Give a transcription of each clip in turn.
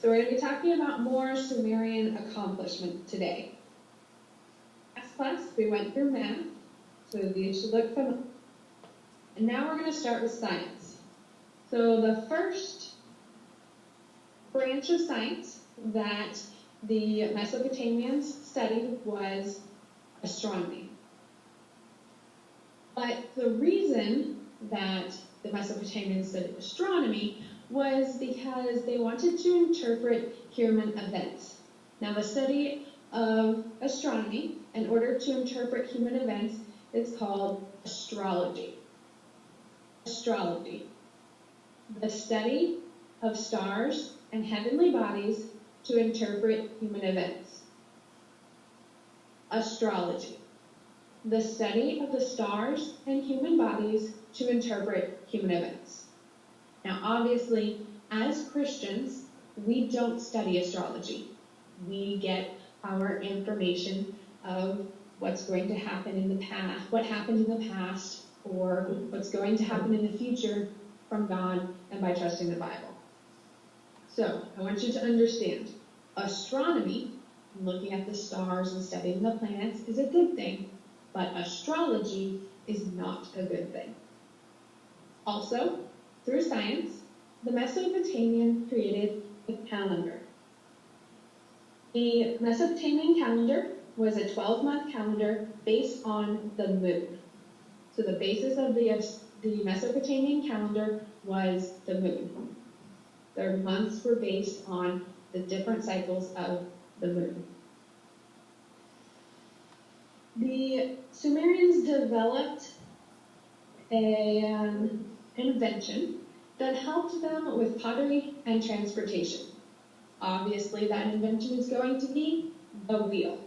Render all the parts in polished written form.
So we're going to be talking about more Sumerian accomplishment today. Last class, we went through math, so these should look familiar. And now we're going to start with science. So the first branch of science that the Mesopotamians studied was astronomy. But the reason that the Mesopotamians studied astronomy was because they wanted to interpret human events. Now, the study of astronomy, in order to interpret human events, is called astrology. Astrology, the study of stars and heavenly bodies to interpret human events. Astrology, the study of the stars and human bodies to interpret human events. Now, obviously, as Christians, we don't study astrology. We get our information of what's going to happen in the past, what happened in the past, or what's going to happen in the future from God and by trusting the Bible. So, I want you to understand, astronomy, looking at the stars and studying the planets, is a good thing, but astrology is not a good thing. Also, through science, the Mesopotamians created a calendar. The Mesopotamian calendar was a 12-month calendar based on the moon. So the basis of the Mesopotamian calendar was the moon. Their months were based on the different cycles of the moon. The Sumerians developed an invention that helped them with pottery and transportation. Obviously, that invention is going to be the wheel.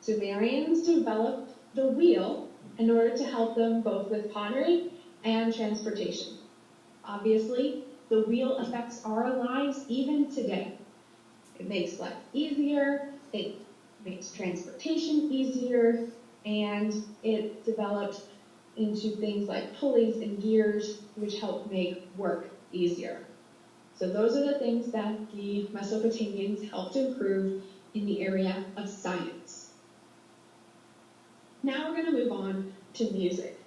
Sumerians developed the wheel in order to help them both with pottery and transportation. Obviously, the wheel affects our lives even today. It makes life easier, it makes transportation easier, and it developed into things like pulleys and gears, which help make work easier. So those are the things that the Mesopotamians helped improve in the area of science. Now we're going to move on to music.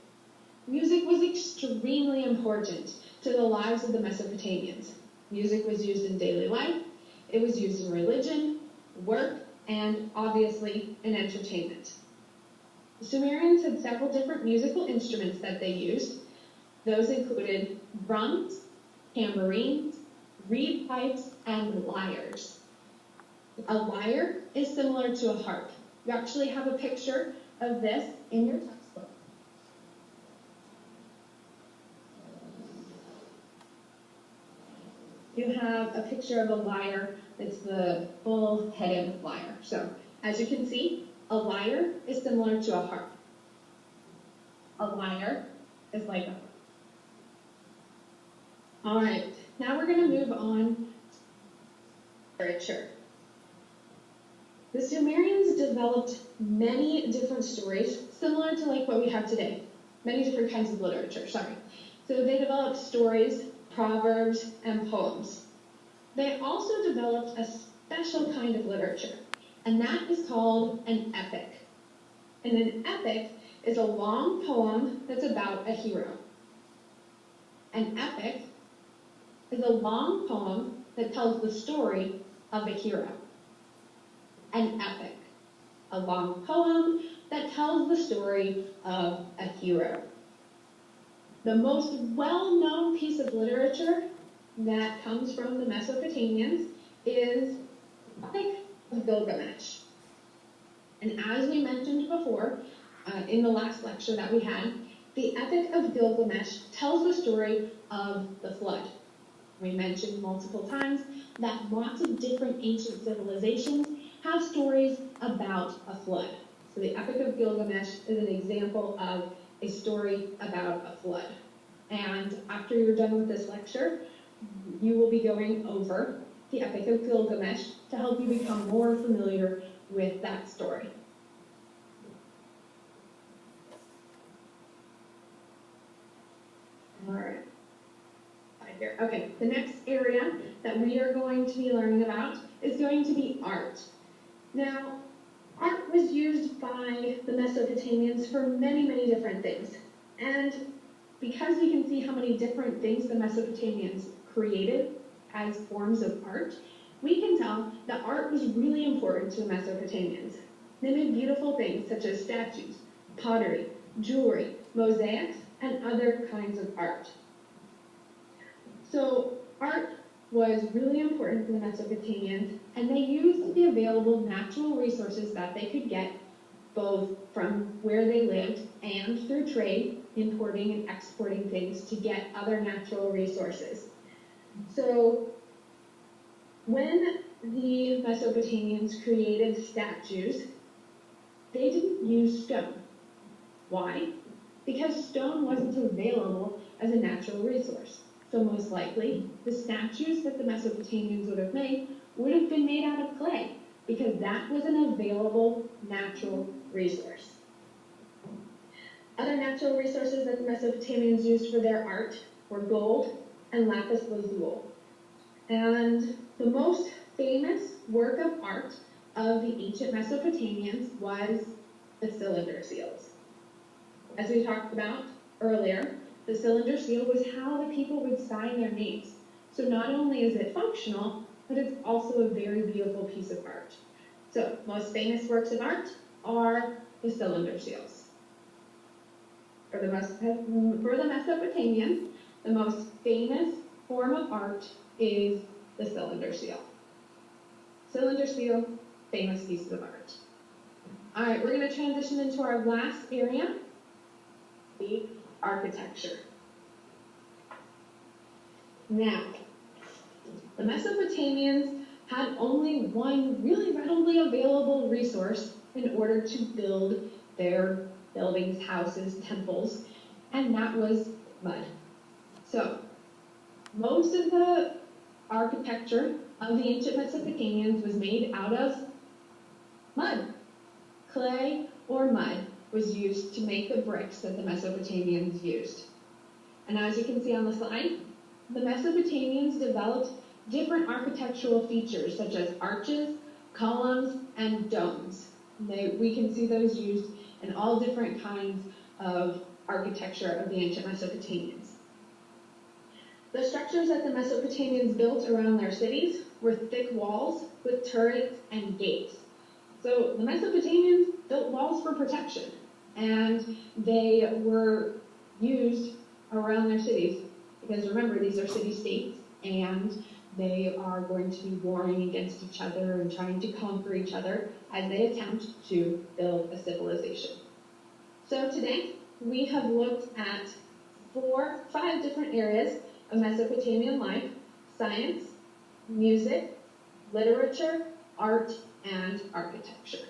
Music was extremely important to the lives of the Mesopotamians. Music was used in daily life, it was used in religion, work, and obviously in entertainment. The Sumerians had several different musical instruments that they used. Those included drums, tambourines, reed pipes, and lyres. A lyre is similar to a harp. You actually have a picture of this in your textbook. You have a picture of a lyre. It's the full-headed lyre. So, as you can see, a lyre is similar to a harp. A lyre is like a harp. All right, now we're going to move on to literature. The Sumerians developed many different stories, similar to like what we have today. Many different kinds of literature, sorry. So they developed stories, proverbs, and poems. They also developed a special kind of literature, and that is called an epic. And an epic is a long poem that's about a hero. An epic is a long poem that tells the story of a hero. An epic, a long poem that tells the story of a hero. The most well-known piece of literature that comes from the Mesopotamians is the Epic of Gilgamesh. And as we mentioned before, in the last lecture that we had, the Epic of Gilgamesh tells the story of the flood. We mentioned multiple times that lots of different ancient civilizations have stories about a flood. So the Epic of Gilgamesh is an example of a story about a flood. And after you're done with this lecture, you will be going over the Epic of Gilgamesh to help you become more familiar with that story. All right. here. Okay, the next area that we are going to be learning about is going to be art. Now, art was used by the Mesopotamians for many, many different things. And because we can see how many different things the Mesopotamians created as forms of art, we can tell that art was really important to the Mesopotamians. They made beautiful things such as statues, pottery, jewelry, mosaics, and other kinds of art. So art was really important for the Mesopotamians, and they used the available natural resources that they could get, both from where they lived and through trade, importing and exporting things to get other natural resources. So when the Mesopotamians created statues, they didn't use stone. Why? Because stone wasn't available as a natural resource. So most likely, the statues that the Mesopotamians would have been made out of clay, because that was an available natural resource. Other natural resources that the Mesopotamians used for their art were gold and lapis lazuli. And the most famous work of art of the ancient Mesopotamians was the cylinder seals. As we talked about earlier, the cylinder seal was how the people would sign their names. So not only is it functional, but it's also a very beautiful piece of art. So most famous works of art are the cylinder seals. For the Mesopotamians, the most famous form of art is the cylinder seal. Cylinder seal, famous pieces of art. All right, we're going to transition into our last area, the architecture. Now, the Mesopotamians had only one really readily available resource in order to build their buildings, houses, temples, and that was mud. So, most of the architecture of the ancient Mesopotamians was made out of mud. Clay or mud was used to make the bricks that the Mesopotamians used. And as you can see on the slide, the Mesopotamians developed different architectural features such as arches, columns, and domes. We can see those used in all different kinds of architecture of the ancient Mesopotamians. The structures that the Mesopotamians built around their cities were thick walls with turrets and gates. So the Mesopotamians built walls for protection, and they were used around their cities because remember, these are city-states, and they are going to be warring against each other and trying to conquer each other as they attempt to build a civilization. So today, we have looked at 5 different areas of Mesopotamian life: science, music, literature, art, and architecture.